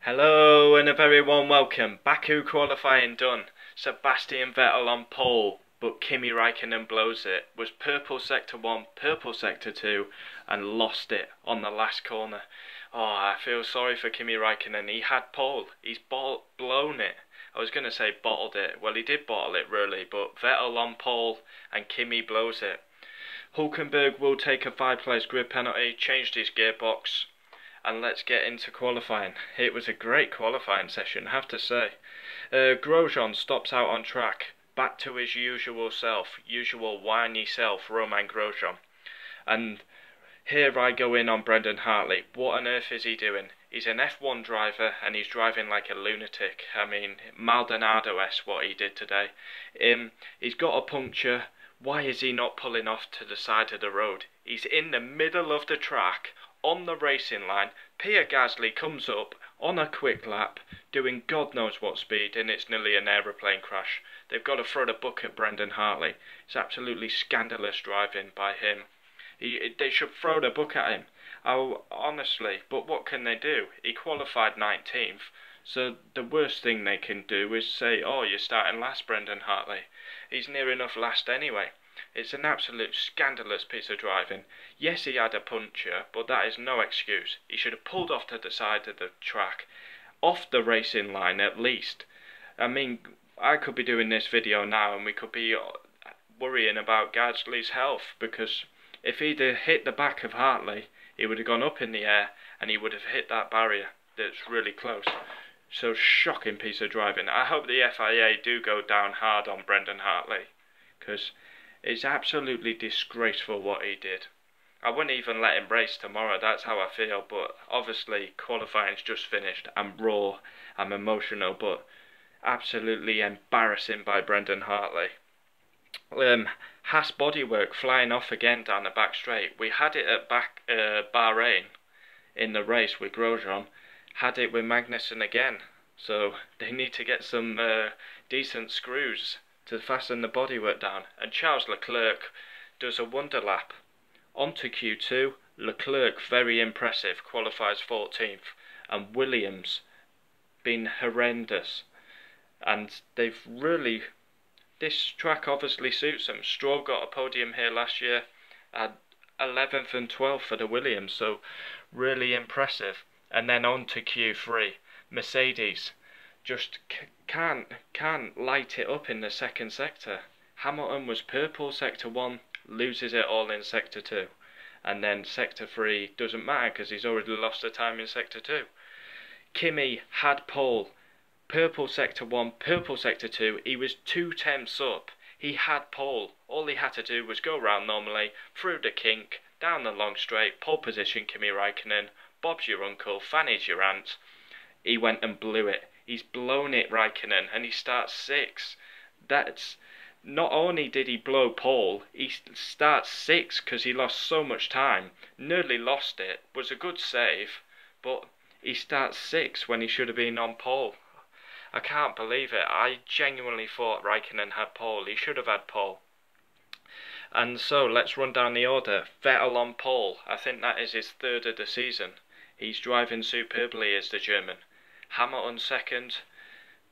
Hello and a very warm welcome. Baku qualifying done. Sebastian Vettel on pole, but Kimi Raikkonen blows it. Was purple sector 1, purple sector 2, and lost it on the last corner. Oh, I feel sorry for Kimi Raikkonen. He had pole. He's blown it. I was going to say bottled it. Well, he did bottle it really, but Vettel on pole and Kimi blows it. Hulkenberg will take a 5-place grid penalty, changed his gearbox. And let's get into qualifying. It was a great qualifying session, I have to say. Grosjean stops out on track, back to his usual whiny self, Romain Grosjean. And here I go in on Brendon Hartley. What on earth is he doing? He's an F1 driver and he's driving like a lunatic. I mean, Maldonado-esque what he did today. He's got a puncture. Why is he not pulling off to the side of the road? He's in the middle of the track, on the racing line. Pierre Gasly comes up on a quick lap, doing God knows what speed, and it's nearly an aeroplane crash. They've got to throw the book at Brendon Hartley. It's absolutely scandalous driving by him. They should throw the book at him. Oh, honestly, but what can they do? He qualified 19th, so the worst thing they can do is say, oh, you're starting last, Brendon Hartley. He's near enough last anyway. It's an absolute scandalous piece of driving. Yes, he had a puncture, but that is no excuse. He should have pulled off to the side of the track, off the racing line at least. I mean, I could be doing this video now and we could be worrying about Gasly's health, because if he'd have hit the back of Hartley, he would have gone up in the air and he would have hit that barrier that's really close. So shocking piece of driving. I hope the FIA do go down hard on Brendon Hartley, because it's absolutely disgraceful what he did. I wouldn't even let him race tomorrow, that's how I feel, but obviously qualifying's just finished. I'm raw, I'm emotional, but absolutely embarrassing by Brendon Hartley. Haas bodywork flying off again down the back straight. We had it at Bahrain in the race with Grosjean, had it with Magnussen again, so they need to get some decent screws to fasten the bodywork down. And Charles Leclerc does a wonder lap. Onto Q2, Leclerc very impressive, qualifies 14th, and Williams been horrendous. And they've really, this track obviously suits them. Stroll got a podium here last year, at 11th and 12th for the Williams, so really impressive. And then on to Q3, Mercedes just can't light it up in the second sector. Hamilton was purple sector 1, loses it all in sector 2, and then sector 3 doesn't matter because he's already lost the time in sector 2. Kimi had pole, purple sector 1, purple sector 2, he was 2 tenths up, he had pole. All he had to do was go round normally, through the kink, down the long straight, pole position Kimi Raikkonen, Bob's your uncle, Fanny's your aunt. He went and blew it. He's blown it, Raikkonen, and he starts 6th. That's, not only did he blow pole, he starts 6th because he lost so much time. Nearly lost it, was a good save, but he starts 6th when he should have been on pole. I can't believe it. I genuinely thought Raikkonen had pole. He should have had pole. And so let's run down the order. Vettel on pole. I think that is his 3rd of the season. He's driving superbly as the German. Hamilton 2nd,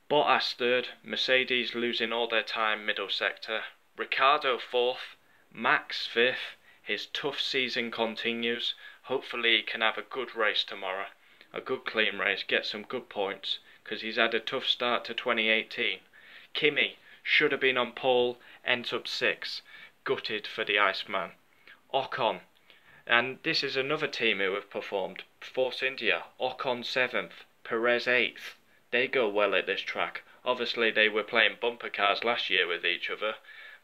Bottas 3rd, Mercedes losing all their time middle sector, Ricciardo 4th, Max 5th. His tough season continues. Hopefully he can have a good race tomorrow, a good clean race, get some good points, because he's had a tough start to 2018. Kimi should have been on pole, ends up 6th, gutted for the Iceman. Ocon, and this is another team who have performed. Force India, Ocon 7th, Perez 8th. They go well at this track. Obviously they were playing bumper cars last year with each other,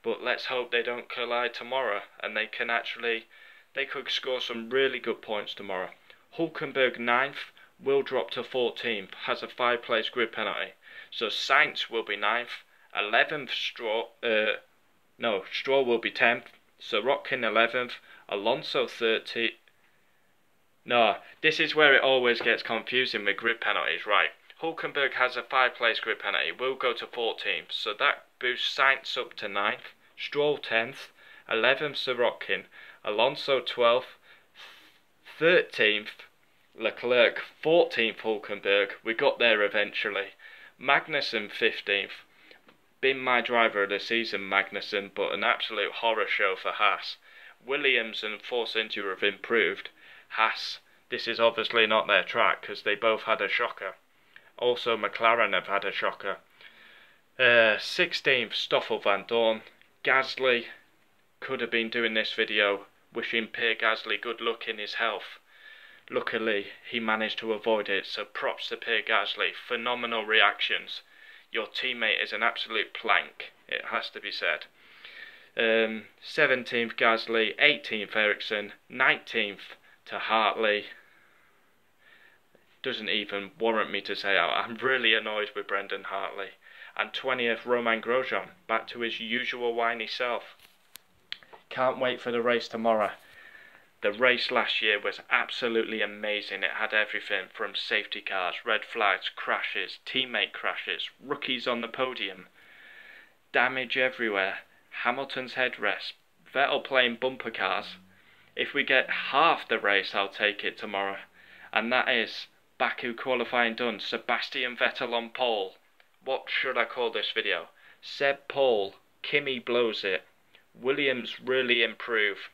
but let's hope they don't collide tomorrow and they could score some really good points tomorrow. Hulkenberg 9th, will drop to 14th, has a 5-place grid penalty. So Sainz will be 9th, 11th Stroll will be 10th, Sorokin 11th, Alonso 30th. No, this is where it always gets confusing with grid penalties, right. Hulkenberg has a 5-place grid penalty, will go to 14th, so that boosts Sainz up to 9th, Stroll 10th, 11th Sorokin, Alonso 12th, 13th Leclerc 14th Hulkenberg, we got there eventually. Magnussen 15th, been my driver of the season, Magnussen, but an absolute horror show for Haas. Williams and Force India have improved. Haas, this is obviously not their track because they both had a shocker. Also McLaren have had a shocker. 16th Stoffel Van Dorn. Gasly could have been doing this video wishing Pierre Gasly good luck in his health. Luckily he managed to avoid it, so props to Pierre Gasly. Phenomenal reactions. Your teammate is an absolute plank, it has to be said. 17th Gasly, 18th Ericsson, 19th to Hartley. Doesn't even warrant me to say I'm really annoyed with Brendon Hartley. And 20th Romain Grosjean, back to his usual whiny self. Can't wait for the race tomorrow. The race last year was absolutely amazing. It had everything from safety cars, red flags, crashes, teammate crashes, rookies on the podium, damage everywhere, Hamilton's headrest, Vettel playing bumper cars. If we get half the race, I'll take it tomorrow. And that is Baku qualifying done. Sebastian Vettel on pole. What should I call this video? Seb pole, Kimi blows it, Williams really improve.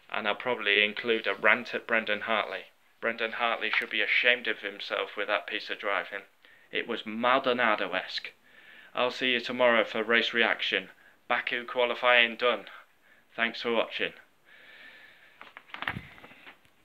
And I'll probably include a rant at Brendon Hartley. Brendon Hartley should be ashamed of himself with that piece of driving. It was Maldonado-esque. I'll see you tomorrow for race reaction. Baku qualifying done. Thanks for watching.